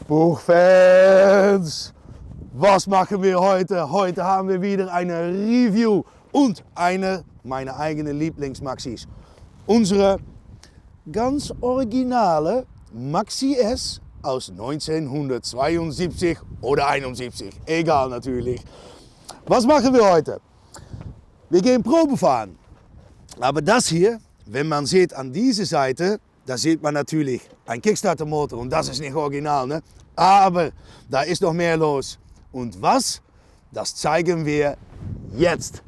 Buchfans, was machen wir heute? Heute haben wir wieder eine Review und eine meiner eigenen Lieblingsmaxis. Unsere ganz originale Maxi S aus 1972 oder 71, egal natürlich. Was machen wir heute? Wir gehen Probe fahren. Aber das hier, wenn man sieht an dieser Seite, da sieht man natürlich ein Kickstarter-Motor und das ist nicht original, ne? Aber da ist noch mehr los. Und was? Das zeigen wir jetzt.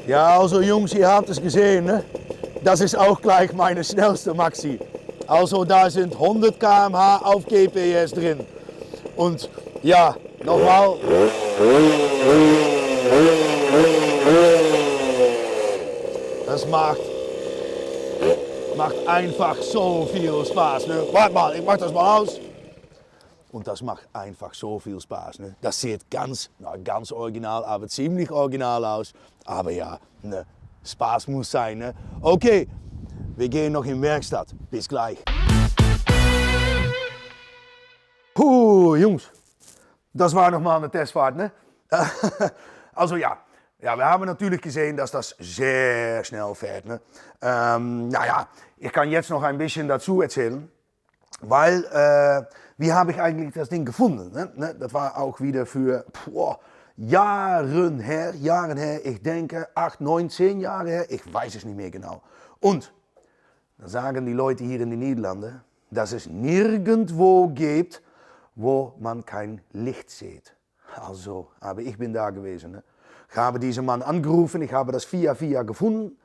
Ja, also Jungs, ihr habt es gesehen, ne? Das ist auch gleich meine schnellste Maxi. Also da sind 100 km/h auf GPS drin. Und ja, nochmal. Das macht einfach so viel Spaß. Ne? Warte mal, ich mach das mal aus. Und das macht einfach so viel Spaß. Ne? Das sieht ganz original, aber ziemlich original aus. Aber ja, ne, Spaß muss sein. Ne? Okay, wir gehen noch in die Werkstatt. Bis gleich. Jungs, das war nochmal eine Testfahrt. Ne? Also ja, wir haben natürlich gesehen, dass das sehr schnell fährt. Ne? Naja, ich kann jetzt noch ein bisschen dazu erzählen. Weil, wie habe ich eigentlich das Ding gefunden? Ne? Das war auch wieder für Jahre her, ich denke 8, 9, 10 Jahre her, ich weiß es nicht mehr genau. Und da sagen die Leute hier in den Niederlanden, dass es nirgendwo gibt, wo man kein Licht sieht. Also, aber ich bin da gewesen. Ne? Ich habe diesen Mann angerufen, ich habe das via gefunden.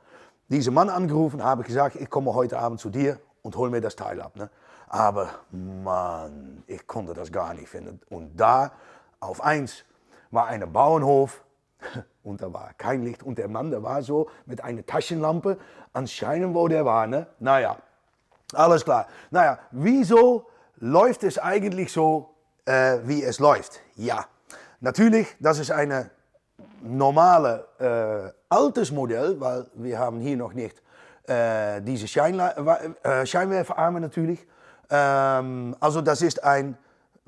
Diesen Mann angerufen, habe gesagt, ich komme heute Abend zu dir und hol mir das Teil ab. Ne? Aber Mann, ich konnte das gar nicht finden. Und da auf eins war ein Bauernhof und da war kein Licht. Und der Mann, der war so mit einer Taschenlampe anscheinend, wo der war. Ne? Naja, alles klar. Naja, wieso läuft es eigentlich so, wie es läuft? Ja, natürlich, das ist eine normale altes Modell, weil wir haben hier noch nicht diese Scheinwerferarme natürlich. Also das ist ein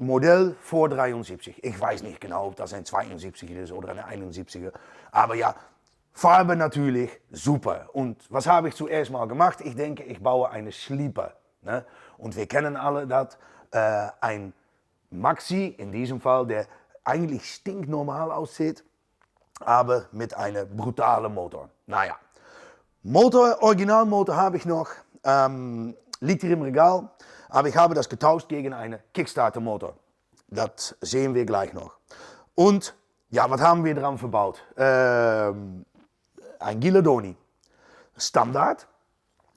Modell vor 73. Ich weiß nicht genau, ob das ein 72er ist oder ein 71er. Aber ja, Farbe natürlich super. Und was habe ich zuerst mal gemacht? Ich denke, ich baue eine Sleeper. Ne? Und wir kennen alle das. Ein Maxi, in diesem Fall, der eigentlich stinknormal aussieht, aber mit einem brutalen Motor. Naja, Originalmotor habe ich noch, liegt hier im Regal. Aber ich habe das getauscht gegen einen Kickstarter-Motor. Das sehen wir gleich noch. Und ja, was haben wir dran verbaut? Ein Ghilardoni. Standard.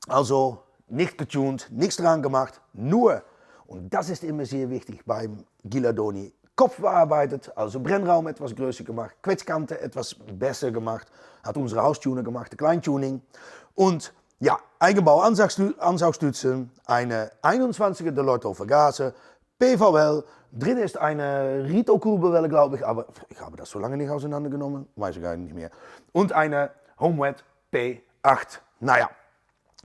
Also nicht getuned, nichts dran gemacht. Nur, und das ist immer sehr wichtig beim Ghilardoni, Kopf bearbeitet, also Brennraum etwas größer gemacht, Quetschkante etwas besser gemacht. Hat unsere Haustuner gemacht, de Kleintuning. Und ja, Eigenbau Ansaugstützen, eine 21er Deloitte Vergaser, PVL, drin ist eine Rito-Kurbelwelle, glaube ich, aber ich habe das so lange nicht auseinandergenommen, weiß ich gar nicht mehr. Und eine Homewet P8. Naja,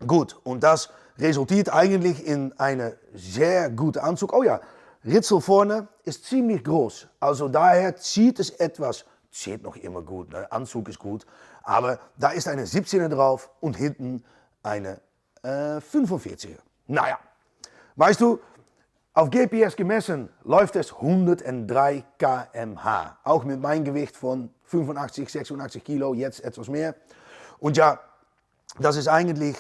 gut, und das resultiert eigentlich in einen sehr guten Anzug. Oh ja, Ritzel vorne ist ziemlich groß, also daher zieht es etwas, zieht noch immer gut, der Anzug ist gut, aber da ist eine 17er drauf und hinten eine 45er. Naja, weißt du, auf GPS gemessen läuft es 103 km/h. Auch mit meinem Gewicht von 85, 86 Kilo, jetzt etwas mehr. Und ja, das ist eigentlich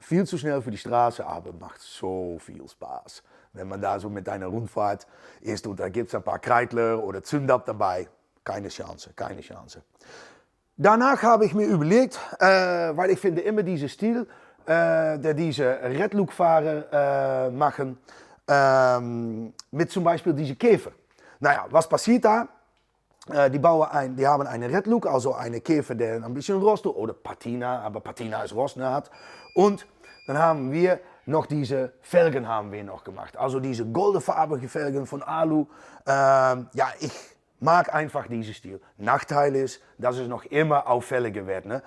viel zu schnell für die Straße, aber macht so viel Spaß. Wenn man da so mit einer Rundfahrt ist und da gibt es ein paar Kreidler oder Zündab dabei, keine Chance, keine Chance. Danach habe ich mir überlegt, weil ich finde immer diesen Stil, der diese Red-Look-Fahrer machen, mit zum Beispiel diese Käfer. Naja, was passiert da? Die haben eine Red Look, also eine Käfer, der ein bisschen Rost oder Patina, aber Patina ist rostnah. Und dann haben wir noch diese Felgen haben wir noch gemacht. Also diese goldenfarbige Felgen von Alu. Ja, ich mag einfach diesen Stil. Nachteil ist, dass es noch immer auffälliger wird. Ne?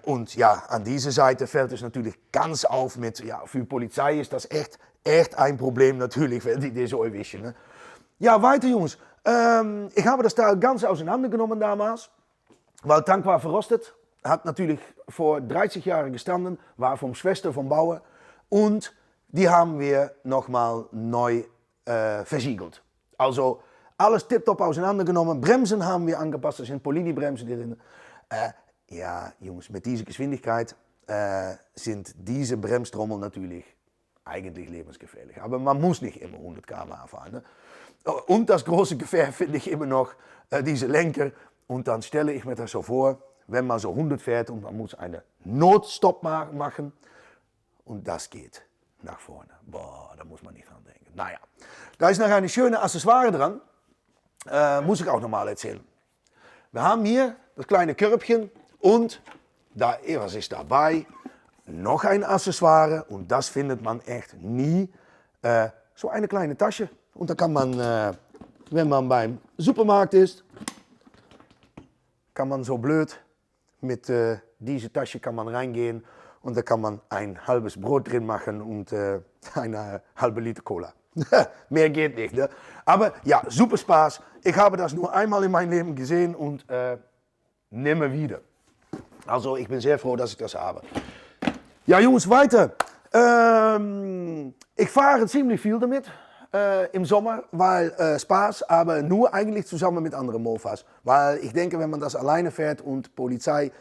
Und ja, an dieser Seite fällt es natürlich ganz auf mit, ja, für die Polizei ist das echt ein Problem natürlich, wenn die das so erwischen. Ne? Ja, weiter Jungs. Ich habe das Teil ganz auseinandergenommen damals, weil der Tank war verrostet. Hat natürlich vor 30 Jahren gestanden, war vom Schwester vom Bauer. Und die haben wir nochmal neu versiegelt. Also alles tiptop auseinandergenommen. Bremsen haben wir angepasst, da sind Polini-Bremsen drin. Ja, Jungs, mit dieser Geschwindigkeit sind diese Bremstrommeln natürlich eigentlich lebensgefährlich. Aber man muss nicht immer 100 km/h fahren. Ne? Und das große Gefähr finde ich immer noch diese Lenker. Und dann stelle ich mir das so vor, wenn man so 100 fährt und man muss einen Notstopp machen. Und das geht nach vorne. Boah, da muss man nicht dran denken. Naja, da ist noch eine schöne Accessoire dran. Muss ich auch nochmal erzählen. Wir haben hier das kleine Körbchen und da was ist dabei? Noch ein Accessoire und das findet man echt nie. So eine kleine Tasche. Und da kann man, wenn man beim Supermarkt ist, kann man so blöd mit diese Tasche kann man reingehen und da kann man ein halbes Brot drin machen und eine halbe Liter Cola. Mehr geht nicht, ne? Aber ja, super Spaß. Ich habe das nur einmal in meinem Leben gesehen und nimmer wieder. Also ich bin sehr froh, dass ich das habe. Ja Jungs, weiter. Ich fahre ziemlich viel damit im Sommer, weil Spaß, aber nur eigentlich zusammen mit anderen Mofas. Weil ich denke, wenn man das alleine fährt und Polizei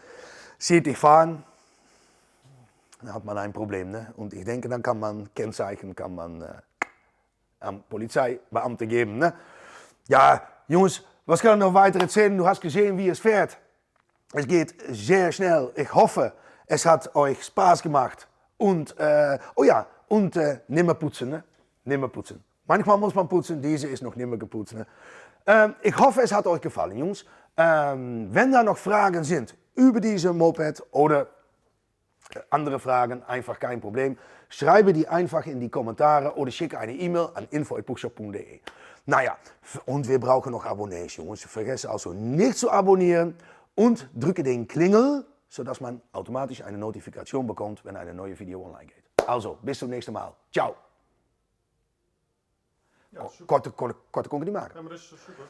sieht dich fahren, dann hat man ein Problem. Ne? Und ich denke, dann kann man Kennzeichen an Polizeibeamte geben. Ne? Ja, Jungs, was kann ich noch weiter erzählen? Du hast gesehen, wie es fährt. Es geht sehr schnell. Ich hoffe, es hat euch Spaß gemacht. Und, oh ja, und nimmer putzen. Ne? Nimmer putzen. Manchmal muss man putzen, diese ist noch nimmer geputzt. Ne? Ich hoffe, es hat euch gefallen, Jungs. Wenn da noch Fragen sind über diese Moped oder andere Fragen, einfach kein Problem. Schreibe die einfach in die Kommentare oder schicke eine E-Mail an info@pushshop.de. Naja, und wir brauchen noch Abonnees, Jungs. Vergesst also nicht zu abonnieren und drücke den Klingel, sodass man automatisch eine Notifikation bekommt, wenn eine neue Video online geht. Also, bis zum nächsten Mal. Ciao. Ja, Korte kon ik niet maken. Ja, maar dat is super.